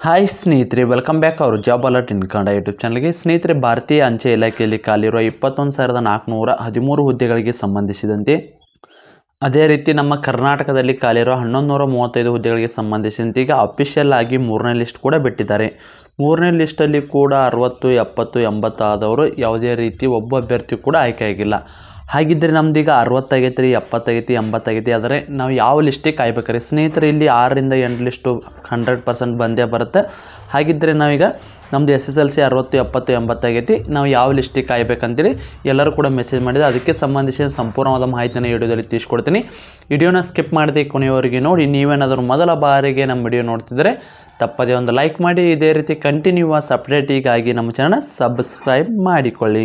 Hi ಸ್ನೇಹಿತರೆ, welcome back ಅವರು job alert ಇನ್ Kannada YouTube ಚಾನಲ್ಗೆ. ಸ್ನೇಹಿತರೆ, ಭಾರತೀಯ ಅಂಚೆ ಇಲಾಖೆಯಲ್ಲಿ ಖಾಲಿರುವ 21,413 ಹುದ್ದೆಗಳಿಗೆ ಸಂಬಂಧಿಸಿದಂತೆ, ಅದೇ ರೀತಿ ನಮ್ಮ ಕರ್ನಾಟಕದಲ್ಲಿ ಖಾಲಿರುವ 1135 ಹುದ್ದೆಗಳಿಗೆ ಸಂಬಂಧಿಸಿದಂತೆ ಈಗ ಅಫಿಷಿಯಲ್ ಆಗಿ ಮೂರನೇ ಲಿಸ್ಟ್ ಕೂಡ ಬಿಟ್ಟಿದ್ದಾರೆ. ಮೂರನೇ ಲಿಸ್ಟಲ್ಲಿ ಕೂಡ 60, 70, 80 ಆದವರು ಯಾವುದೇ ರೀತಿ ಒಬ್ಬ ಅಭ್ಯರ್ಥಿ ಕೂಡ ಆಯ್ಕೆಯಾಗಿಲ್ಲ. ಹಾಗಿದ್ದರೆ ನಮ್ದೀಗ 60 ಆಗೈತೆ ರೀ, 70 ಆಗೈತಿ, 80 ಆಗೈತಿ. ಆದರೆ ನಾವು ಯಾವ ಲಿಸ್ಟಿಗೆ ಕಾಯ್ಬೇಕಾರೆ ಸ್ನೇಹಿತರೆ, ಇಲ್ಲಿ 6ರಿಂದ 8 ಲಿಸ್ಟು 100% ಬಂದೇ ಬರುತ್ತೆ. ಹಾಗಿದ್ದರೆ ನಾವೀಗ ನಮ್ಮದು SSLC 60, 70, 80 ಆಗೈತಿ, ನಾವು ಯಾವ ಲಿಸ್ಟಿಗೆ ಕಾಯ್ಬೇಕಂತೇಳಿ ಎಲ್ಲರೂ ಕೂಡ ಮೆಸೇಜ್ ಮಾಡಿದರೆ ಅದಕ್ಕೆ ಸಂಬಂಧಿಸಿದ ಸಂಪೂರ್ಣವಾದ ಮಾಹಿತಿಯನ್ನು ವಿಡಿಯೋದಲ್ಲಿ ತಿಳಿಸ್ಕೊಡ್ತೀನಿ. ವಿಡಿಯೋನ ಸ್ಕಿಪ್ ಮಾಡದೆ ಕೊನೆಯವರೆಗೆ ನೋಡಿ. ನೀವೇನಾದರೂ ಮೊದಲ ಬಾರಿಗೆ ನಮ್ಮ ವಿಡಿಯೋ ನೋಡ್ತಿದ್ದರೆ ತಪ್ಪದೇ ಒಂದು ಲೈಕ್ ಮಾಡಿ. ಇದೇ ರೀತಿ ಕಂಟಿನ್ಯೂಸ್ ಅಪ್ಡೇಟಿಗಾಗಿ ನಮ್ಮ ಚಾನಲ್ ಸಬ್ಸ್ಕ್ರೈಬ್ ಮಾಡಿಕೊಳ್ಳಿ.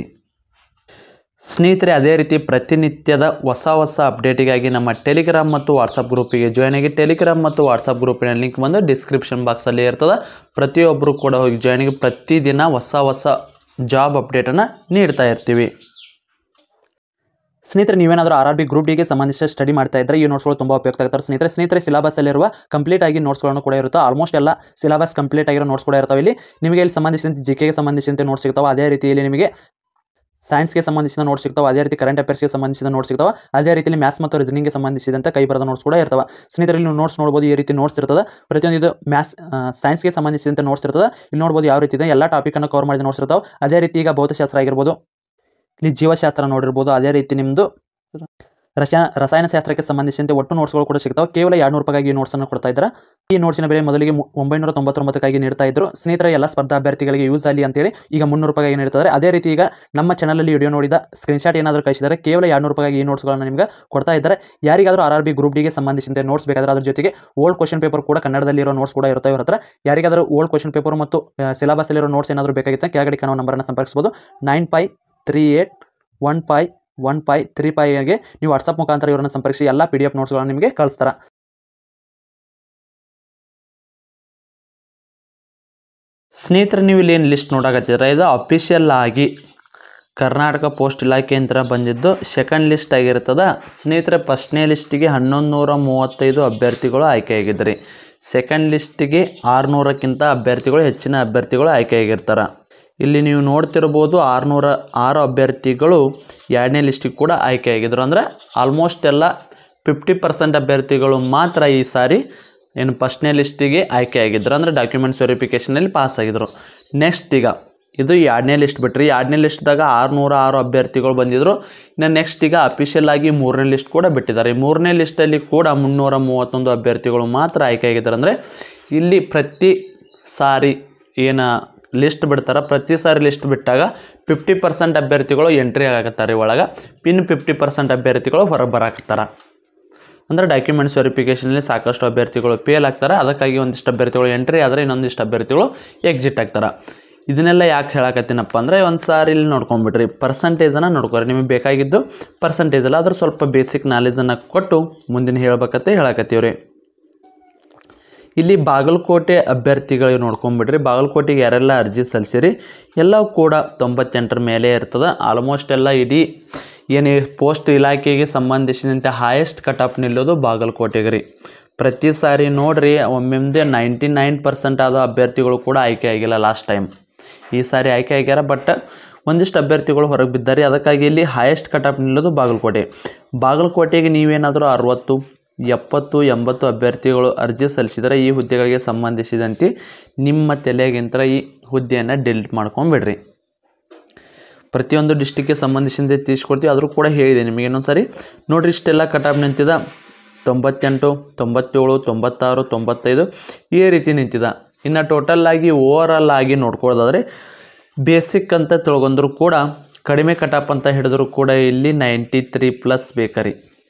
ಸ್ನೇಹಿತರೆ, ಅದೇ ರೀತಿ ಪ್ರತಿನಿತ್ಯದ ಹೊಸ ಅಪ್ಡೇಟಿಗಾಗಿ ನಮ್ಮ ಟೆಲಿಗ್ರಾಮ್ ಮತ್ತು ವಾಟ್ಸಪ್ ಗ್ರೂಪಿಗೆ ಜಾಯ್ನ್ ಆಗಿ. ಟೆಲಿಗ್ರಾಮ್ ಮತ್ತು ವಾಟ್ಸಪ್ ಗ್ರೂಪಿನ ಲಿಂಕ್ ಬಂದು ಡಿಸ್ಕ್ರಿಪ್ಷನ್ ಬಾಕ್ಸಲ್ಲಿ ಇರ್ತದೆ. ಪ್ರತಿಯೊಬ್ಬರು ಕೂಡ ಹೋಗಿ ಜಾಯ್ನ್ ಆಗಿ. ಪ್ರತಿದಿನ ಹೊಸ ಜಾಬ್ ಅಪ್ಡೇಟನ್ನು ನೀಡ್ತಾ ಇರ್ತೀವಿ. ಸ್ನೇಹಿತರೆ, ನೀವೇನಾದರೂ RRB ಗ್ರೂಪ್ ಡಿಗೆ ಸಂಬಂಧಿಸಿದ ಸ್ಟಡಿ ಮಾಡ್ತಾ ಇದ್ದರೆ ಈ ನೋಟ್ಸ್ಗಳು ತುಂಬ ಉಪಯುಕ್ತ ಆಗ್ತಾರೆ. ಸ್ನೇಹಿತರೆ ಸಿಲೆಬಸ್ಸಲ್ಲಿರುವ ಕಂಪ್ಲೀಟ್ ಆಗಿ ನೋಟ್ಸ್ಗಳನ್ನು ಕೂಡ ಇರುತ್ತೆ. ಆಲ್ಮೋಸ್ಟ್ ಎಲ್ಲ ಸಿಲೆಬಸ್ ಕಂಪ್ಲೀಟ್ ಆಗಿರೋ ನೋಟ್ಸ್ ಕೂಡ ಇರ್ತಾವೆ. ನಿಮಗೆ ಇಲ್ಲಿ ಸಂಬಂಧಿಸಿದಂತೆ GKಗೆ ಸಂಬಂಧಿಸಿದಂತೆ ನೋಟ್ಸ್ ಸಿಗ್ತಾವೆ. ಅದೇ ರೀತಿಯಲ್ಲಿ ನಿಮಗೆ ಸೈನ್ಸ್ಗೆ ಸಂಬಂಧಿಸಿದ ನೋಟ್ಸ್ ಸಿಗ್ತಾವೆ. ಅದೇ ರೀತಿ ಕರೆಂಟ್ ಅಫೇರ್ಸ್ಗೆ ಸಂಬಂಧಿಸಿದ ನೋಟ್ಸ್ ಸಿಗ್ತಾವೆ. ಅದೇ ರೀತಿಯಲ್ಲಿ ಮ್ಯಾಥ್ಸ್ ಮತ್ತು ರೀಸನಿಂಗ್ಗೆ ಸಂಬಂಧಿಸಿದಂತೆ ಕೈ ಬರೆದ ನೋಟ್ಸ್ ಕೂಡ ಇರ್ತವೆ. ಸ್ನೇಹಿತರೆ, ನೀವು ನೋಟ್ಸ್ ನೋಡ್ಬೋದು. ಈ ರೀತಿ ನೋಟ್ಸ್ ಇರ್ತದೆ. ಪ್ರತಿಯೊಂದು ಇದು ಸೈನ್ಸ್ಗೆ ಸಂಬಂಧಿಸಿದಂತೆ ನೋಟ್ಸ್ ಇರ್ತದೆ. ಇಲ್ಲಿ ನೋಡ್ಬೋದು ಯಾವ ರೀತಿ ಇದೆ. ಎಲ್ಲ ಟಾಪಿಕನ್ನು ಕವರ್ ಮಾಡಿದ ನೋಟ್ಸ್ ಇರ್ತಾವೆ. ಅದೇ ರೀತಿ ಈಗ ಭೌತಶಾಸ್ತ್ರ ಆಗಿರ್ಬೋದು, ಇಲ್ಲಿ ಜೀವಶಾಸ್ತ್ರ ನೋಡಿರ್ಬೋದು. ಅದೇ ರೀತಿ ನಿಮ್ಮದು ರಸಾಯನಶಾಸ್ತ್ರಕ್ಕೆ ಸಂಬಂಧಿಸಿದಂತೆ ಒಟ್ಟು ನೋಟ್ಸ್ಗಳು ಕೂಡ ಸಿಗ್ತಾವೆ. ಕೇವಲ 200 ರೂಪಾಯಿಗಾಗಿ ಈ ನೋಟ್ಸನ್ನು ಕೊಡ್ತಾ ಇದ್ದಾರೆ. ಈ ನೋಟ್ಸಿನ ಬೆಲೆ ಮೊದಲಿಗೆ 999 ನೀಡ್ತಾ ಇದ್ರು. ಸ್ನೇಹಿತರೆ, ಎಲ್ಲ ಸ್ಪರ್ಧಾ ಅಭ್ಯರ್ಥಿಗಳಿಗೆ ಯೂಸ್ ಆಗಲಿ ಅಂತೇಳಿ ಈಗ 300 ರೂಪಾಯಿಗಾಗಿ ನೀಡ್ತಾರೆ. ಅದೇ ರೀತಿ ಈಗ ನಮ್ಮ ಚಾನಲಲ್ಲಿ ವಿಡಿಯೋ ನೋಡಿದ ಸ್ಕ್ರೀನ್ಶಾಟ್ ಏನಾದರೂ ಕಳಿಸಿದರೆ ಕೇವಲ 200 ರೂಪಾಯಿಗಾಗಿ ಈ ನೋಟ್ಸ್ಗಳನ್ನು ನಿಮಗೆ ಕೊಡ್ತಾ ಇದ್ದಾರೆ. ಯಾರಿಗಾದರೂ RRB ಗ್ರೂಪ್ ಡಿಗೆ ಸಂಬಂಧಿಸಿದಂತೆ ನೋಟ್ಸ್ ಬೇಕಾದರೆ ಅದ್ರ ಜೊತೆಗೆ ಓಲ್ಡ್ ಕ್ವಶನ್ ಪೇಪರ್ ಕೂಡ ಕನ್ನಡದಲ್ಲಿರೋ ನೋಟ್ಸ್ ಕೂಡ ಇರುತ್ತೆ ಇವ್ರ ಹತ್ರ. ಯಾರಿಗಾದರೂ ಓಲ್ಡ್ ಕ್ವಶನ್ ಪೇಪರ್ ಮತ್ತು ಸಿಲೆಬಸ್ಸಲ್ಲಿರೋ ನೋಟ್ಸ್ ಏನಾದರೂ ಬೇಕಾಗಿತ್ತು ಕೆಳಗಡೆ ಕಾಣುವ ನಂಬರನ್ನು ಸಂಪರ್ಕಿಸಬಹುದು. 9538151535ಗೆ ನೀವು ವಾಟ್ಸಪ್ ಮುಖಾಂತರ ಇವರನ್ನು ಸಂಪರ್ಕಿಸಿ ಎಲ್ಲ PDF ನೋಟ್ಸ್ಗಳನ್ನು ನಿಮಗೆ ಕಳಿಸ್ತಾರೆ. ಸ್ನೇಹಿತರೆ, ನೀವು ಇಲ್ಲಿ ಏನು ಲಿಸ್ಟ್ ನೋಡಕತ್ತಿದ್ರೆ ಇದು ಅಫಿಷಿಯಲ್ ಆಗಿ ಕರ್ನಾಟಕ ಪೋಸ್ಟ್ ಇಲಾಖೆಯಿಂದ ಬಂದಿದ್ದು ಸೆಕೆಂಡ್ ಲಿಸ್ಟ್ ಆಗಿರ್ತದೆ. ಸ್ನೇಹಿತರೆ, ಫಸ್ಟ್ನೇ ಲಿಸ್ಟಿಗೆ 1135 ಅಭ್ಯರ್ಥಿಗಳು ಆಯ್ಕೆಯಾಗಿದ್ದರು. ಸೆಕೆಂಡ್ ಲಿಸ್ಟಿಗೆ 600ಕ್ಕಿಂತ ಹೆಚ್ಚಿನ ಅಭ್ಯರ್ಥಿಗಳು ಆಯ್ಕೆಯಾಗಿರ್ತಾರೆ. ಇಲ್ಲಿ ನೀವು ನೋಡ್ತಿರ್ಬೋದು 606 ಅಭ್ಯರ್ಥಿಗಳು 2ನೇ ಲಿಸ್ಟಿಗೆ ಕೂಡ ಆಯ್ಕೆಯಾಗಿದ್ದರು. ಅಂದರೆ ಆಲ್ಮೋಸ್ಟ್ ಎಲ್ಲ 50% ಅಭ್ಯರ್ಥಿಗಳು ಮಾತ್ರ ಈ ಸಾರಿ ಏನು ಫಸ್ಟ್ನೇ ಲಿಸ್ಟಿಗೆ ಆಯ್ಕೆಯಾಗಿದ್ದರು. ಅಂದರೆ ಡಾಕ್ಯುಮೆಂಟ್ಸ್ ವೆರಿಫಿಕೇಷನಲ್ಲಿ ಪಾಸ್ ಆಗಿದ್ದರು. ನೆಕ್ಸ್ಟ್ ಈಗ ಇದು 2ನೇ ಲಿಸ್ಟ್ ಬಿಟ್ಟರೆ 2ನೇ ಲಿಸ್ಟ್ದಾಗ 606 ಅಭ್ಯರ್ಥಿಗಳು ಬಂದಿದ್ದರು. ಇನ್ನು ನೆಕ್ಸ್ಟ್ ಈಗ ಅಫಿಷಿಯಲ್ ಆಗಿ 3ನೇ ಲಿಸ್ಟ್ ಕೂಡ ಬಿಟ್ಟಿದ್ದಾರೆ. 3ನೇ ಲಿಸ್ಟಲ್ಲಿ ಕೂಡ 331 ಅಭ್ಯರ್ಥಿಗಳು ಮಾತ್ರ ಆಯ್ಕೆಯಾಗಿದ್ದಾರೆ. ಅಂದರೆ ಇಲ್ಲಿ ಪ್ರತಿ ಸಾರಿ ಏನು ಲಿಸ್ಟ್ ಬಿಡ್ತಾರೆ, ಪ್ರತಿ ಸಾರಿ ಲಿಸ್ಟ್ ಬಿಟ್ಟಾಗ 50% ಅಭ್ಯರ್ಥಿಗಳು ಎಂಟ್ರಿ ಆಗತ್ತಾರೆ ಒಳಗೆ, ಇನ್ನು 50% ಅಭ್ಯರ್ಥಿಗಳು ಹೊರಗೆ ಬರಾಕತ್ತಾರೆ. ಅಂದರೆ ಡಾಕ್ಯುಮೆಂಟ್ಸ್ ವೆರಿಫಿಕೇಷನಲ್ಲಿ ಸಾಕಷ್ಟು ಅಭ್ಯರ್ಥಿಗಳು ಫೇಲ್ ಆಗ್ತಾರೆ. ಅದಕ್ಕಾಗಿ ಒಂದಿಷ್ಟು ಅಭ್ಯರ್ಥಿಗಳು ಎಂಟ್ರಿ ಆದರೆ ಇನ್ನೊಂದಿಷ್ಟು ಅಭ್ಯರ್ಥಿಗಳು ಎಕ್ಸಿಟ್ ಆಗ್ತಾರೆ. ಇದನ್ನೆಲ್ಲ ಯಾಕೆ ಹೇಳಕತ್ತೀನಪ್ಪ ಅಂದರೆ ಒಂದು ಸಾರಿ ಇಲ್ಲಿ ನೋಡ್ಕೊಂಬಿಡ್ರಿ, ಪರ್ಸಂಟೇಜನ್ನು ನೋಡ್ಕೊರಿ. ನಿಮಗೆ ಬೇಕಾಗಿದ್ದು ಪರ್ಸಂಟೇಜ್ ಅಲ್ಲ, ಅದ್ರ ಸ್ವಲ್ಪ ಬೇಸಿಕ್ ನಾಲೆಜನ್ನು ಕೊಟ್ಟು ಮುಂದಿನ ಹೇಳ್ಬೇಕಂತ ಹೇಳಕತ್ತೀವ್ರಿ. ಇಲ್ಲಿ ಬಾಗಲಕೋಟೆ ಅಭ್ಯರ್ಥಿಗಳಿಗೆ ನೋಡ್ಕೊಂಬಿಡ್ರಿ. ಬಾಗಲಕೋಟೆಗೆ ಯಾರೆಲ್ಲ ಅರ್ಜಿ ಸಲ್ಲಿಸಿರಿ ಎಲ್ಲವೂ ಕೂಡ 98 ಮೇಲೆ ಇರ್ತದೆ. ಆಲ್ಮೋಸ್ಟ್ ಎಲ್ಲ ಇಡೀ ಏನು ಪೋಸ್ಟ್ ಇಲಾಖೆಗೆ ಸಂಬಂಧಿಸಿದಂತೆ ಹೈಯೆಸ್ಟ್ ಕಟ್ ಆಫ್ ನಿಲ್ಲೋದು ಬಾಗಲಕೋಟೆಗೆ ರೀ. ಪ್ರತಿ ಸಾರಿ ನೋಡ್ರಿ ಒಮ್ಮೆಂದೇ 99% ಆದ ಅಭ್ಯರ್ಥಿಗಳು ಕೂಡ ಆಯ್ಕೆ ಆಗಿಲ್ಲ ಲಾಸ್ಟ್ ಟೈಮ್. ಈ ಸಾರಿ ಆಯ್ಕೆ ಆಗ್ಯಾರ, ಬಟ್ ಒಂದಿಷ್ಟು ಅಭ್ಯರ್ಥಿಗಳು ಹೊರಗೆ ಬಿದ್ದಾರೆ. ಅದಕ್ಕಾಗಿ ಇಲ್ಲಿ ಹೈಯೆಸ್ಟ್ ಕಟ್ ಆಫ್ ನಿಲ್ಲೋದು ಬಾಗಲಕೋಟೆಗೆ ನೀವೇನಾದರೂ 60, 70, 80 ಅಭ್ಯರ್ಥಿಗಳು ಅರ್ಜಿ ಸಲ್ಲಿಸಿದರೆ ಈ ಹುದ್ದೆಗಳಿಗೆ ಸಂಬಂಧಿಸಿದಂತೆ ನಿಮ್ಮ ತಲೆಗಿಂತ ಈ ಹುದ್ದೆಯನ್ನು ಡಿಲೀಟ್ ಮಾಡ್ಕೊಂಬಿಡ್ರಿ. ಪ್ರತಿಯೊಂದು ಡಿಸ್ಟಿಕ್ಗೆ ಸಂಬಂಧಿಸಿದಂತೆ ತಿಳಿಸ್ಕೊಡ್ತೀವಿ. ಆದರೂ ಕೂಡ ಹೇಳಿದೆ ನಿಮಗೆ ಇನ್ನೊಂದು ಸಾರಿ ನೋಡಿರಿ. ಇಷ್ಟೆಲ್ಲ ಕಟ್ ಆಫ್ ನಿಂತಿದೆ 98, 97, 96, 95 ಈ ರೀತಿ ನಿಂತಿದೆ. ಇನ್ನು ಟೋಟಲ್ ಆಗಿ ಓವರಾಲ್ ಆಗಿ ನೋಡ್ಕೊಳ್ಳೋದಾದರೆ ಬೇಸಿಕ್ ಅಂತ ತಿಳ್ಕೊಂಡ್ರು ಕೂಡ ಕಡಿಮೆ ಕಟ್ ಆಫ್ ಅಂತ ಹಿಡಿದ್ರು ಕೂಡ ಇಲ್ಲಿ 93+ ಬೇಕರಿ.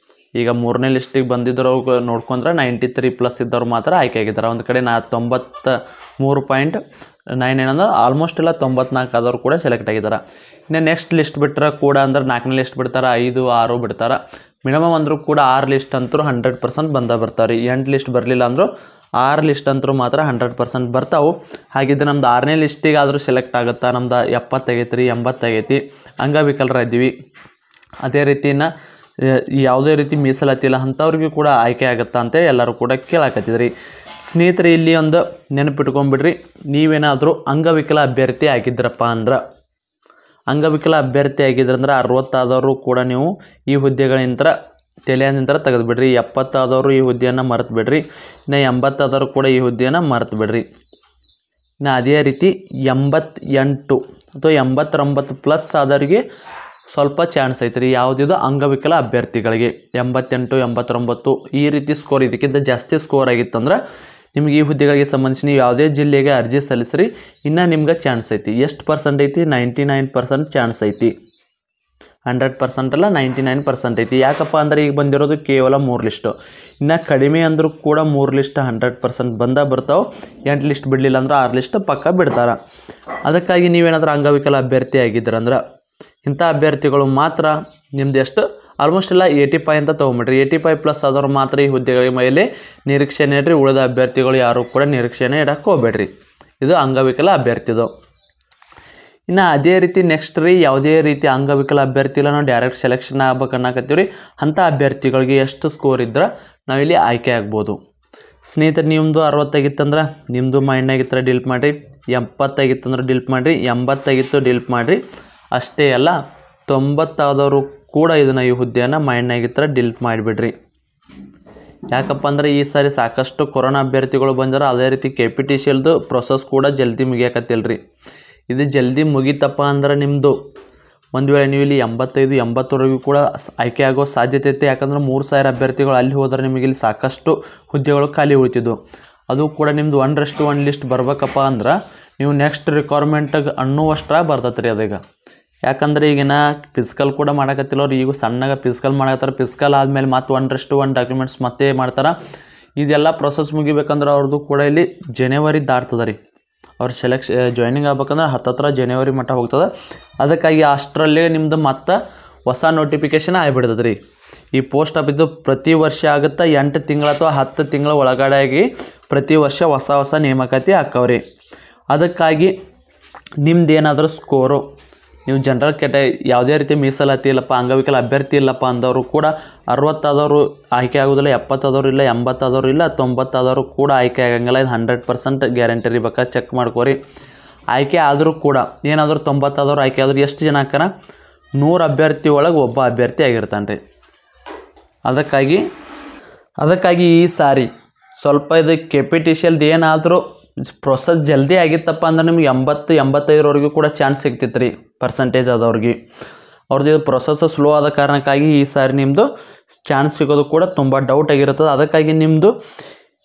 ಈಗ 3ನೇ ಲಿಸ್ಟಿಗೆ ಬಂದಿದ್ರು ನೋಡ್ಕೊಂಡ್ರೆ 93+ ಇದ್ದವ್ರು ಮಾತ್ರ ಆಯ್ಕೆ ಆಗಿದ್ದಾರೆ. ಒಂದು ಕಡೆ 93.9 ಏನಂದ್ರೆ ಆಲ್ಮೋಸ್ಟ್ ಎಲ್ಲ 94 ಆದವ್ರು ಕೂಡ ಸೆಲೆಕ್ಟ್ ಆಗಿದ್ದಾರೆ. ಇನ್ನು ನೆಕ್ಸ್ಟ್ ಲಿಸ್ಟ್ ಬಿಟ್ಟರೆ ಕೂಡ ಅಂದ್ರೆ 4ನೇ ಲಿಸ್ಟ್ ಬಿಡ್ತಾರೆ, 5, 6 ಬಿಡ್ತಾರೆ. ಮಿನಿಮಮ್ ಅಂದರೂ ಕೂಡ 6 ಲಿಸ್ಟ್ ಅಂತರೂ 100% ಬರ್ತಾರೆ. 8 ಲಿಸ್ಟ್ ಬರಲಿಲ್ಲ ಅಂದರೂ 6 ಲಿಸ್ಟ್ ಅಂತರೂ ಮಾತ್ರ 100% ಬರ್ತಾವೆ. ಹಾಗಿದ್ರೆ ನಮ್ದು 6ನೇ ಲಿಸ್ಟಿಗೆ ಆದರೂ ಸೆಲೆಕ್ಟ್ ಆಗುತ್ತಾ? ನಮ್ದು 70 ಆಗೈತಿ, 80 ಆಗೈತಿ, ಅಂಗವಿಕಲರು ಇದ್ದೀವಿ. ಅದೇ ರೀತಿನ ಯಾವುದೇ ರೀತಿ ಮೀಸಲಾತಿ ಇಲ್ಲ ಅಂಥವ್ರಿಗೂ ಕೂಡ ಆಯ್ಕೆ ಆಗುತ್ತಾ ಅಂತೇಳಿ ಎಲ್ಲರೂ ಕೂಡ ಕೇಳಾಕತ್ತಿದ್ರಿ. ಸ್ನೇಹಿತರೆ ಇಲ್ಲಿ ಒಂದು ನೆನಪಿಟ್ಕೊಂಡ್ಬಿಡ್ರಿ, ನೀವೇನಾದರೂ ಅಂಗವಿಕಲ ಅಭ್ಯರ್ಥಿ ಆಗಿದ್ರಪ್ಪ ಅಂದ್ರೆ, ಅಂಗವಿಕಲ ಅಭ್ಯರ್ಥಿ ಆಗಿದ್ರಂದ್ರೆ 60 ಆದವರು ಕೂಡ ನೀವು ಈ ಹುದ್ದೆಗಳಿಂದ ತಲೆಯಿಂದ ತೆಗೆದುಬಿಡ್ರಿ. 70 ಆದವರು ಈ ಹುದ್ದೆಯನ್ನು ಮರೆತು ಬಿಡ್ರಿ. ಇನ್ನು 80 ಆದವರು ಕೂಡ ಈ ಹುದ್ದೆಯನ್ನು ಮರೆತು ಬಿಡ್ರಿ. ಇನ್ನು ಅದೇ ರೀತಿ 88 ಅಥವಾ 89 ಪ್ಲಸ್ ಆದವರಿಗೆ ಸ್ವಲ್ಪ ಚಾನ್ಸ್ ಐತ್ರಿ. ಯಾವುದಿದು ಅಂಗವಿಕಲ ಅಭ್ಯರ್ಥಿಗಳಿಗೆ 88, 89 ಈ ರೀತಿ ಸ್ಕೋರ್, ಇದಕ್ಕಿಂತ ಜಾಸ್ತಿ ಸ್ಕೋರ್ ಆಗಿತ್ತಂದ್ರೆ ನಿಮ್ಗೆ ಈ ಹುದ್ದೆಗಳಿಗೆ ಸಂಬಂಧಿಸಿ ನೀವು ಯಾವುದೇ ಜಿಲ್ಲೆಗೆ ಅರ್ಜಿ ಸಲ್ಲಿಸ್ರಿ, ಇನ್ನು ನಿಮ್ಗೆ ಚಾನ್ಸ್ ಐತಿ. ಎಷ್ಟು ಪರ್ಸೆಂಟ್ ಐತಿ? 99% ಚಾನ್ಸ್ ಐತಿ. 100% ಅಲ್ಲ, 99% ಐತಿ. ಯಾಕಪ್ಪ ಅಂದ್ರೆ ಈಗ ಬಂದಿರೋದು ಕೇವಲ 3 ಲಿಸ್ಟು. ಇನ್ನು ಕಡಿಮೆ ಅಂದರೂ ಕೂಡ 3 ಲಿಸ್ಟ್ 100% ಬರ್ತಾವೆ. 8 ಲಿಸ್ಟ್ ಬಿಡಲಿಲ್ಲ ಅಂದ್ರೆ 6 ಲಿಸ್ಟ್ ಪಕ್ಕ ಬಿಡ್ತಾರೆ. ಅದಕ್ಕಾಗಿ ನೀವೇನಾದ್ರೂ ಅಂಗವಿಕಲ ಅಭ್ಯರ್ಥಿ ಆಗಿದ್ರಂದ್ರೆ ಇಂಥ ಅಭ್ಯರ್ಥಿಗಳು ಮಾತ್ರ ನಿಮ್ದು ಎಷ್ಟು ಆಲ್ಮೋಸ್ಟ್ ಎಲ್ಲ 85 ಅಂತ ತೊಗೊಂಬಿಡ್ರಿ. 85 ಪ್ಲಸ್ ಆದವ್ರು ಮಾತ್ರ ಈ ಹುದ್ದೆಗಳ ಮೇಲೆ ನಿರೀಕ್ಷೆನೇ ಇಡ್ರಿ. ಉಳಿದ ಅಭ್ಯರ್ಥಿಗಳು ಯಾರು ಕೂಡ ನಿರೀಕ್ಷೆನೇ ಇಡಕ್ಕೆ ಹೋಗ್ಬೇಡ್ರಿ. ಇದು ಅಂಗವಿಕಲ ಅಭ್ಯರ್ಥಿದು. ಇನ್ನು ಅದೇ ರೀತಿ ನೆಕ್ಸ್ಟ್ ರೀ, ಯಾವುದೇ ರೀತಿ ಅಂಗವಿಕಲ ಅಭ್ಯರ್ಥಿಲ್ಲ ನಾವು ಡೈರೆಕ್ಟ್ ಸೆಲೆಕ್ಷನ್ ಆಗ್ಬೇಕು ಅನ್ನಕತ್ತೀವಿ ರೀ. ಅಂಥ ಅಭ್ಯರ್ಥಿಗಳಿಗೆ ಎಷ್ಟು ಸ್ಕೋರ್ ಇದ್ರೆ ನಾವಿಲ್ಲಿ ಆಯ್ಕೆ ಆಗ್ಬೋದು. ಸ್ನೇಹಿತರೆ ನಿಮ್ಮದು 60 ಆಗಿತ್ತಂದ್ರೆ ನಿಮ್ಮದು ಮೈಂಡ್ನಾಗಿತ್ತು ಡಿಲೀಟ್ ಮಾಡಿರಿ. 70 ಆಗಿತ್ತಂದ್ರೆ ಡಿಲೀಟ್ ಮಾಡಿರಿ. 80 ಆಗಿತ್ತು ಡಿಲೀಟ್ ಮಾಡಿರಿ. ಅಷ್ಟೇ ಅಲ್ಲ, 90 ಆದವರು ಕೂಡ ಇದನ್ನು ಈ ಹುದ್ದೆಯನ್ನು ಮೈಂಡ್ನಾಗಿತ್ತು ಡಿಲೀಟ್ ಮಾಡಿಬಿಡ್ರಿ. ಯಾಕಪ್ಪ ಅಂದರೆ ಈ ಸಾರಿ ಸಾಕಷ್ಟು ಕೊರೋನಾ ಅಭ್ಯರ್ಥಿಗಳು ಬಂದರೆ, ಅದೇ ರೀತಿ KPTCLದು ಪ್ರೊಸೆಸ್ ಕೂಡ ಜಲ್ದಿ ಮುಗಿಯಾಕತ್ತಿಲ್ಲ ರೀ. ಇದು ಜಲ್ದಿ ಮುಗಿತಪ್ಪ ಅಂದ್ರೆ ನಿಮ್ಮದು ಒಂದು ವೇಳೆ ನೀವು ಇಲ್ಲಿ 85, 80ವರೆಗೂ ಕೂಡ ಆಯ್ಕೆ ಆಗೋ ಸಾಧ್ಯತೆ ಐತೆ. ಯಾಕಂದ್ರೆ 3000 ಅಭ್ಯರ್ಥಿಗಳು ಅಲ್ಲಿ ಹೋದ್ರೆ ನಿಮಗೆ ಇಲ್ಲಿ ಸಾಕಷ್ಟು ಹುದ್ದೆಗಳು ಖಾಲಿ ಉಳಿತಿದ್ವು. ಅದು ಕೂಡ ನಿಮ್ಮದು 1:1 ಲಿಸ್ಟ್ ಬರ್ಬೇಕಪ್ಪ ಅಂದ್ರೆ ನೀವು ನೆಕ್ಸ್ಟ್ ರಿಕ್ವೈರ್ಮೆಂಟಿಗೆ ಅನ್ನುವಷ್ಟ್ರಾಗ ಬರ್ತೈತೆ ರೀ ಅದೀಗ. ಯಾಕಂದರೆ ಈಗಿನ ಫಿಸಿಕಲ್ ಕೂಡ ಮಾಡಕತ್ತಿಲ್ಲವ್ರು, ಈಗ ಸಣ್ಣಗೆ ಫಿಸಿಕಲ್ ಮಾಡಕತ್ತಾರೆ. ಫಿಸಿಕಲ್ ಆದಮೇಲೆ ಮತ್ತೆ 1:1 ಡಾಕ್ಯುಮೆಂಟ್ಸ್ ಮತ್ತೆ ಮಾಡ್ತಾರೆ. ಇದೆಲ್ಲ ಪ್ರೊಸೆಸ್ ಮುಗಿಬೇಕಂದ್ರೆ ಅವ್ರದ್ದು ಕೂಡ ಇಲ್ಲಿ ಜನವರಿ ದಾಟ್ತದೆ ರೀ. ಅವ್ರು ಜಾಯ್ನಿಂಗ್ ಆಗ್ಬೇಕಂದ್ರೆ ಹತ್ತತ್ರ ಜನವರಿ ಮಟ್ಟ ಹೋಗ್ತದೆ. ಅದಕ್ಕಾಗಿ ಅಷ್ಟರಲ್ಲೇ ನಿಮ್ಮದು ಮತ್ತೆ ಹೊಸ ನೋಟಿಫಿಕೇಷನ್ ಆಗಿಬಿಡ್ತದೆ ರೀ. ಈ ಪೋಸ್ಟ್ ಆಫೀಸು ಪ್ರತಿ ವರ್ಷ ಆಗುತ್ತೆ. 8 ತಿಂಗಳು ಅಥವಾ 10 ತಿಂಗಳ ಒಳಗಡೆಯಾಗಿ ಪ್ರತಿ ವರ್ಷ ಹೊಸ ನೇಮಕಾತಿ ಹಾಕವ್ರಿ. ಅದಕ್ಕಾಗಿ ನಿಮ್ದು ಏನಾದರೂ ಸ್ಕೋರು, ನೀವು ಜನರಲ್ ಯಾವುದೇ ರೀತಿ ಮೀಸಲಾತಿ ಇಲ್ಲಪ್ಪ, ಅಂಗವಿಕಲ ಅಭ್ಯರ್ಥಿ ಇಲ್ಲಪ್ಪ ಅಂದವರು ಕೂಡ 60 ಆದವರು ಆಯ್ಕೆ ಆಗೋದಿಲ್ಲ. 70 ಆದವರು ಇಲ್ಲ, 80 ಆದವರು ಇಲ್ಲ, 90 ಆದವರು ಕೂಡ ಆಯ್ಕೆ ಆಗಂಗಿಲ್ಲ. ಇದು 100% ಗ್ಯಾರಂಟಿ ರೀ. ಬೇಕಾದ್ರೆ ಚೆಕ್ ಮಾಡ್ಕೋರಿ. ಆಯ್ಕೆ ಆದರೂ ಕೂಡ ಏನಾದರೂ 90 ಆದವರು ಆಯ್ಕೆ ಆದರೂ ಎಷ್ಟು ಜನ ಹಾಕ್ಯಾರ? 100 ಅಭ್ಯರ್ಥಿ ಒಳಗೆ ಒಬ್ಬ ಅಭ್ಯರ್ಥಿ ಆಗಿರ್ತಾನೆ ರೀ. ಅದಕ್ಕಾಗಿ ಈ ಸಾರಿ ಸ್ವಲ್ಪ ಇದು KPTCLದು ಏನಾದರೂ ಪ್ರೊಸೆಸ್ ಜಲ್ದಿ ಆಗಿತ್ತಪ್ಪ ಅಂದ್ರೆ ನಿಮ್ಗೆ 80-85ವರೆಗೂ ಕೂಡ ಚಾನ್ಸ್ ಸಿಗ್ತಿತ್ತು ರೀ. ಪರ್ಸೆಂಟೇಜ್ ಆದವ್ರಿಗೆ ಅವ್ರದ್ದು ಇದು ಪ್ರೊಸೆಸ್ ಸ್ಲೋ ಆದ ಕಾರಣಕ್ಕಾಗಿ ಈ ಸಾರಿ ನಿಮ್ಮದು ಚಾನ್ಸ್ ಸಿಗೋದು ಕೂಡ ತುಂಬ ಡೌಟ್ ಆಗಿರ್ತದೆ. ಅದಕ್ಕಾಗಿ ನಿಮ್ಮದು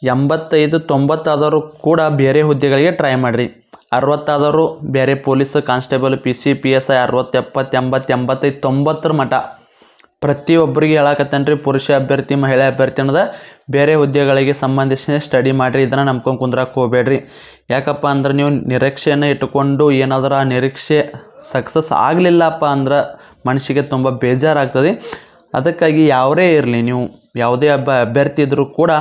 85-90 ಆದವರು ಕೂಡ ಬೇರೆ ಹುದ್ದೆಗಳಿಗೆ ಟ್ರೈ ಮಾಡಿರಿ. 60 ಆದವರು ಬೇರೆ ಪೊಲೀಸ್ ಕಾನ್ಸ್ಟೇಬಲ್, PC, PSI 60, 70, 80, 85, 90 ಮಟ್ಟ ಪ್ರತಿಯೊಬ್ಬರಿಗೆ ಹೇಳಕತ್ತೇನೆ ರೀ. ಪುರುಷ ಅಭ್ಯರ್ಥಿ, ಮಹಿಳಾ ಅಭ್ಯರ್ಥಿ ಅನ್ನೋದು ಬೇರೆ ಹುದ್ದೆಗಳಿಗೆ ಸಂಬಂಧಿಸಿ ಸ್ಟಡಿ ಮಾಡಿರಿ. ಇದನ್ನು ನಂಬ್ಕೊಂಡು ಕುಂದ್ರಕ್ಕೆ ಹೋಗಬೇಡ್ರಿ. ಯಾಕಪ್ಪ ಅಂದ್ರೆ ನೀವು ನಿರೀಕ್ಷೆಯನ್ನು ಇಟ್ಟುಕೊಂಡು ಏನಾದರೂ ಆ ನಿರೀಕ್ಷೆ ಸಕ್ಸಸ್ ಆಗಲಿಲ್ಲಪ್ಪ ಅಂದ್ರೆ ಮನಸ್ಸಿಗೆ ತುಂಬ ಬೇಜಾರಾಗ್ತದೆ. ಅದಕ್ಕಾಗಿ ಯಾವರೇ ಇರಲಿ, ನೀವು ಯಾವುದೇ ಅಭ್ಯರ್ಥಿ ಇದ್ದರೂ ಕೂಡ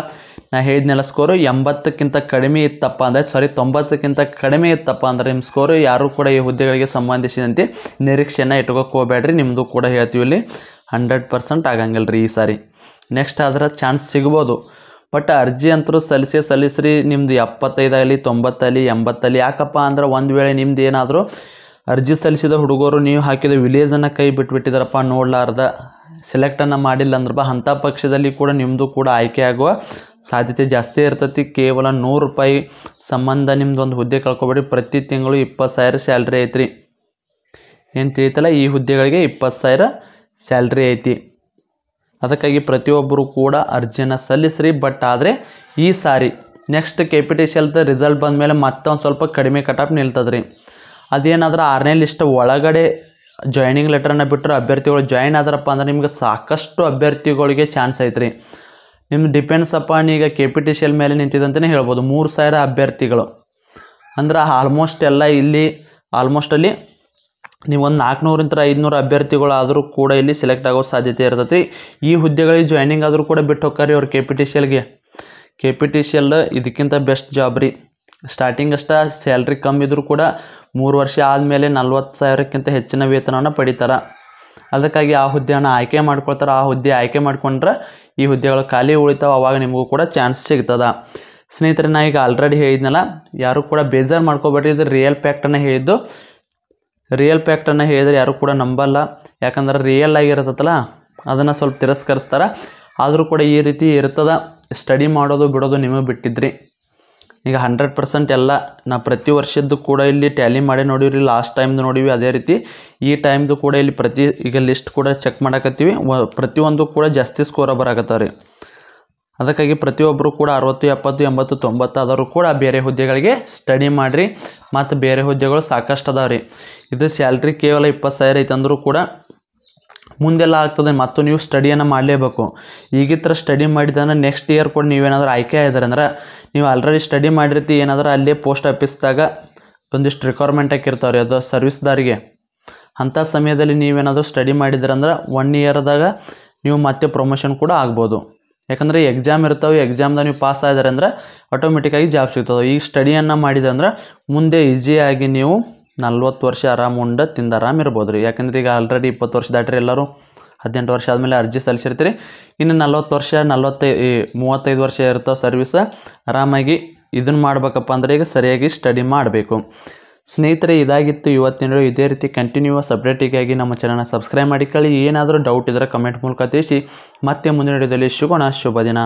ನಾ ಹೇಳಿದ್ನೆಲ್ಲ ಸ್ಕೋರು 80ಕ್ಕಿಂತ ಕಡಿಮೆ ಇತ್ತಪ್ಪ ಅಂದರೆ 90ಕ್ಕಿಂತ ಕಡಿಮೆ ಇತ್ತಪ್ಪ ಅಂದರೆ ನಿಮ್ಮ ಸ್ಕೋರು ಯಾರೂ ಕೂಡ ಈ ಹುದ್ದೆಗಳಿಗೆ ಸಂಬಂಧಿಸಿದಂತೆ ನಿರೀಕ್ಷೆಯನ್ನು ಇಟ್ಕೋಕ್ಕೆ ಹೋಗಬೇಡ್ರಿ. ನಿಮ್ಮದು ಕೂಡ ಹೇಳ್ತೀವಿ ಇಲ್ಲಿ 100% ಆಗಂಗಿಲ್ಲ ರೀ ಈ ಸಾರಿ. ನೆಕ್ಸ್ಟ್ ಆದ್ರೆ ಚಾನ್ಸ್ ಸಿಗ್ಬೋದು, ಬಟ್ ಅರ್ಜಿ ಅಂತರೂ ಸಲ್ಲಿಸ್ರಿ. ನಿಮ್ಮದು 75 ಆಗಲಿ, 90 ಆಗಲಿ, 80 ಆಗಲಿ. ಯಾಕಪ್ಪ ಅಂದ್ರೆ ಒಂದು ವೇಳೆ ನಿಮ್ದು ಏನಾದರೂ ಅರ್ಜಿ ಸಲ್ಲಿಸಿದ ಹುಡುಗರು ನೀವು ಹಾಕಿದ ವಿಲೇಜನ್ನು ಕೈ ಬಿಟ್ಬಿಟ್ಟಿದಾರಪ್ಪ, ನೋಡಲಾರ್ದ ಸೆಲೆಕ್ಟನ್ನು ಮಾಡಿಲ್ಲ ಅಂದ್ರೆ ಅಂಥ ಪಕ್ಷದಲ್ಲಿ ಕೂಡ ನಿಮ್ಮದು ಕೂಡ ಆಯ್ಕೆ ಆಗುವ ಸಾಧ್ಯತೆ ಜಾಸ್ತಿ ಇರ್ತೈತಿ. ಕೇವಲ 100 ರೂಪಾಯಿ ಸಂಬಂಧ ನಿಮ್ದು ಒಂದು ಹುದ್ದೆ ಕಳ್ಕೊಬೇಡಿ. ಪ್ರತಿ ತಿಂಗಳು 20,000 ಸ್ಯಾಲ್ರಿ ಐತ್ರಿ. ಏನು ತಿಳಿತಲ್ಲ, ಈ ಹುದ್ದೆಗಳಿಗೆ 20,000 ಸ್ಯಾಲ್ರಿ ಐತಿ. ಅದಕ್ಕಾಗಿ ಪ್ರತಿಯೊಬ್ಬರು ಕೂಡ ಅರ್ಜಿಯನ್ನು ಸಲ್ಲಿಸ್ರಿ. ಬಟ್ ಆದರೆ ಈ ಸಾರಿ ನೆಕ್ಸ್ಟ್ KPTCLದ ರಿಸಲ್ಟ್ ಬಂದಮೇಲೆ ಮತ್ತೊಂದು ಸ್ವಲ್ಪ ಕಡಿಮೆ ಕಟಾಪ್ ನಿಲ್ತದ್ರಿ. ಅದೇನಾದ್ರೆ 6ನೇ ಲಿಸ್ಟ್ ಒಳಗಡೆ ಜಾಯ್ನಿಂಗ್ ಲೆಟರನ್ನು ಬಿಟ್ಟರೆ ಅಭ್ಯರ್ಥಿಗಳು ಜಾಯ್ನ್ ಆದ್ರಪ್ಪ ಅಂದ್ರೆ ನಿಮ್ಗೆ ಸಾಕಷ್ಟು ಅಭ್ಯರ್ಥಿಗಳಿಗೆ ಚಾನ್ಸ್ ಐತ್ರಿ. ನಿಮ್ಗೆ ಡಿಪೆಂಡ್ಸ್ ಅಪಾನ್ ಈಗ KPTCL ಮೇಲೆ ನಿಂತಿದಂತಲೇ ಹೇಳ್ಬೋದು. 3,000 ಅಭ್ಯರ್ಥಿಗಳು ಅಂದ್ರೆ ಆಲ್ಮೋಸ್ಟ್ ಎಲ್ಲ ಇಲ್ಲಿ ಅಲ್ಲಿ ನೀವು ಒಂದು 400-500 ಅಭ್ಯರ್ಥಿಗಳು ಆದರೂ ಕೂಡ ಇಲ್ಲಿ ಸೆಲೆಕ್ಟ್ ಆಗೋ ಸಾಧ್ಯತೆ ಇರ್ತೈತಿ. ಈ ಹುದ್ದೆಗಳಿಗೆ ಜಾಯ್ನಿಂಗ್ ಆದರೂ ಕೂಡ ಬಿಟ್ಟು ಹೋಗ್ತಾರೆ ಅವ್ರು KPTCLಗೆ. KPTCL ಇದಕ್ಕಿಂತ ಬೆಸ್ಟ್ ಜಾಬ್ ರೀ. ಸ್ಟಾರ್ಟಿಂಗ್ ಅಷ್ಟೇ ಸ್ಯಾಲ್ರಿ ಕಮ್ಮಿ ಇದ್ದರೂ ಕೂಡ 3 ವರ್ಷ ಆದಮೇಲೆ 40,000ಕ್ಕಿಂತ ಹೆಚ್ಚಿನ ವೇತನವನ್ನು ಪಡಿತಾರೆ. ಅದಕ್ಕಾಗಿ ಆ ಹುದ್ದೆಯನ್ನು ಆಯ್ಕೆ ಮಾಡ್ಕೊಳ್ತಾರೆ. ಆ ಹುದ್ದೆ ಆಯ್ಕೆ ಮಾಡ್ಕೊಂಡ್ರೆ ಈ ಹುದ್ದೆಗಳು ಖಾಲಿ ಉಳಿತಾವೆ. ಅವಾಗ ನಿಮಗೂ ಕೂಡ ಚಾನ್ಸ್ ಸಿಗ್ತದೆ. ಸ್ನೇಹಿತರೆ, ನಾ ಈಗ ಆಲ್ರೆಡಿ ಹೇಳಿದ್ನಲ್ಲ, ಯಾರು ಕೂಡ ಬೇಜಾರು ಮಾಡ್ಕೊಬೇಡ್ರಿ. ಇದು ರಿಯಲ್ ಫ್ಯಾಕ್ಟನ್ನು ಹೇಳಿದ್ದು. ರಿಯಲ್ ಫ್ಯಾಕ್ಟನ್ನು ಹೇಳಿದ್ರೆ ಯಾರು ಕೂಡ ನಂಬಲ್ಲ, ಯಾಕಂದ್ರೆ ರಿಯಲ್ ಆಗಿರತ್ತಲ್ಲ ಅದನ್ನು ಸ್ವಲ್ಪ ತಿರಸ್ಕರಿಸ್ತಾರೆ. ಆದರೂ ಕೂಡ ಈ ರೀತಿ ಇರ್ತದ. ಸ್ಟಡಿ ಮಾಡೋದು ಬಿಡೋದು ನಿಮಗೆ ಬಿಟ್ಟಿದ್ರಿ. ಈಗ 100% ಎಲ್ಲ ನಾ ಪ್ರತಿ ವರ್ಷದ್ದು ಕೂಡ ಇಲ್ಲಿ ಟ್ಯಾಲಿ ಮಾಡಿ ನೋಡಿವ್ರಿ. ಲಾಸ್ಟ್ ಟೈಮ್ದು ನೋಡಿವಿ, ಅದೇ ರೀತಿ ಈ ಟೈಮ್ದು ಕೂಡ ಇಲ್ಲಿ ಈಗ ಲಿಸ್ಟ್ ಕೂಡ ಚೆಕ್ ಮಾಡಕತ್ತೀವಿ. ಪ್ರತಿಯೊಂದು ಕೂಡ ಜಾಸ್ತಿ ಸ್ಕೋರ ಬರಾಕತ್ತಾವ ರೀ. ಅದಕ್ಕಾಗಿ ಪ್ರತಿಯೊಬ್ಬರು ಕೂಡ 60, 70, 80, 90 ಆದವರು ಕೂಡ ಬೇರೆ ಹುದ್ದೆಗಳಿಗೆ ಸ್ಟಡಿ ಮಾಡಿರಿ. ಮತ್ತು ಬೇರೆ ಹುದ್ದೆಗಳು ಸಾಕಷ್ಟು ಅದಾವ ರೀ. ಇದು ಸ್ಯಾಲ್ರಿ ಕೇವಲ 20,000 ಐತಂದ್ರೂ ಕೂಡ ಮುಂದೆಲ್ಲ ಆಗ್ತದೆ. ಮತ್ತು ನೀವು ಸ್ಟಡಿಯನ್ನು ಮಾಡಲೇಬೇಕು. ಈಗಿತ್ರ ಸ್ಟಡಿ ಮಾಡಿದಂದ್ರೆ ನೆಕ್ಸ್ಟ್ ಇಯರ್ ಕೂಡ ನೀವೇನಾದರೂ ಆಯ್ಕೆ ಆಗಿದ್ರೆ ಅಂದ್ರೆ ನೀವು ಆಲ್ರೆಡಿ ಸ್ಟಡಿ ಮಾಡಿರ್ತಿ, ಏನಾದರೂ ಅಲ್ಲೇ ಪೋಸ್ಟ್ ಆಫೀಸ್ದಾಗ ಒಂದಿಷ್ಟು ರಿಕ್ವೈರ್ಮೆಂಟ್ ಹಾಕಿರ್ತಾವೆ ರೀ, ಅದು ಸರ್ವಿಸ್ದಾರಿಗೆ. ಅಂಥ ಸಮಯದಲ್ಲಿ ನೀವೇನಾದರೂ ಸ್ಟಡಿ ಮಾಡಿದ್ರಂದ್ರೆ 1 ಇಯರ್ದಾಗ ನೀವು ಮತ್ತೆ ಪ್ರಮೋಷನ್ ಕೂಡ ಆಗ್ಬೋದು. ಯಾಕಂದರೆ ಎಕ್ಸಾಮ್ ಇರ್ತಾವೆ, ಎಕ್ಸಾಮ್ದಾಗ ನೀವು ಪಾಸ್ ಆಗಿದ್ರೆ ಅಂದ್ರೆ ಆಟೋಮೆಟಿಕ್ಕಾಗಿ ಜಾಬ್ ಸಿಗ್ತದೆ. ಈಗ ಸ್ಟಡಿಯನ್ನು ಮಾಡಿದಂದ್ರೆ ಮುಂದೆ ಈಸಿಯಾಗಿ ನೀವು 40 ವರ್ಷ ಆರಾಮ್ ಉಂಡು ತಿಂದು ಆರಾಮ್ ಇರ್ಬೋದು ರೀ. ಯಾಕಂದ್ರೆ ಈಗ ಆಲ್ರೆಡಿ 20 ವರ್ಷ ದಾಟ್ರಿ ಎಲ್ಲರೂ. 18 ವರ್ಷ ಆದಮೇಲೆ ಅರ್ಜಿ ಸಲ್ಲಿಸಿರ್ತೀರಿ. ಇನ್ನು 40 ವರ್ಷ 35 ವರ್ಷ ಇರ್ತಾವೆ ಸರ್ವಿಸ್. ಆರಾಮಾಗಿ ಇದನ್ನು ಮಾಡ್ಬೇಕಪ್ಪ ಅಂದರೆ ಈಗ ಸರಿಯಾಗಿ ಸ್ಟಡಿ ಮಾಡಬೇಕು. ಸ್ನೇಹಿತರೆ, ಇದಾಗಿತ್ತು ಇವತ್ತಿನ. ಇದೇ ರೀತಿ ಕಂಟಿನ್ಯೂಸ್ ಅಪ್ಡೇಟಿಗಾಗಿ ನಮ್ಮ ಚಾನಲ್ನ ಸಬ್ಸ್ಕ್ರೈಬ್ ಮಾಡಿಕೊಳ್ಳಿ. ಏನಾದರೂ ಡೌಟ್ ಇದ್ದರೆ ಕಮೆಂಟ್ ಮೂಲಕ ತಿಳಿಸಿ. ಮತ್ತೆ ಮುಂದಿನ ವಿಡಿಯೋದಲ್ಲಿ ಸಿಗೋಣ. ಶುಭ ದಿನ.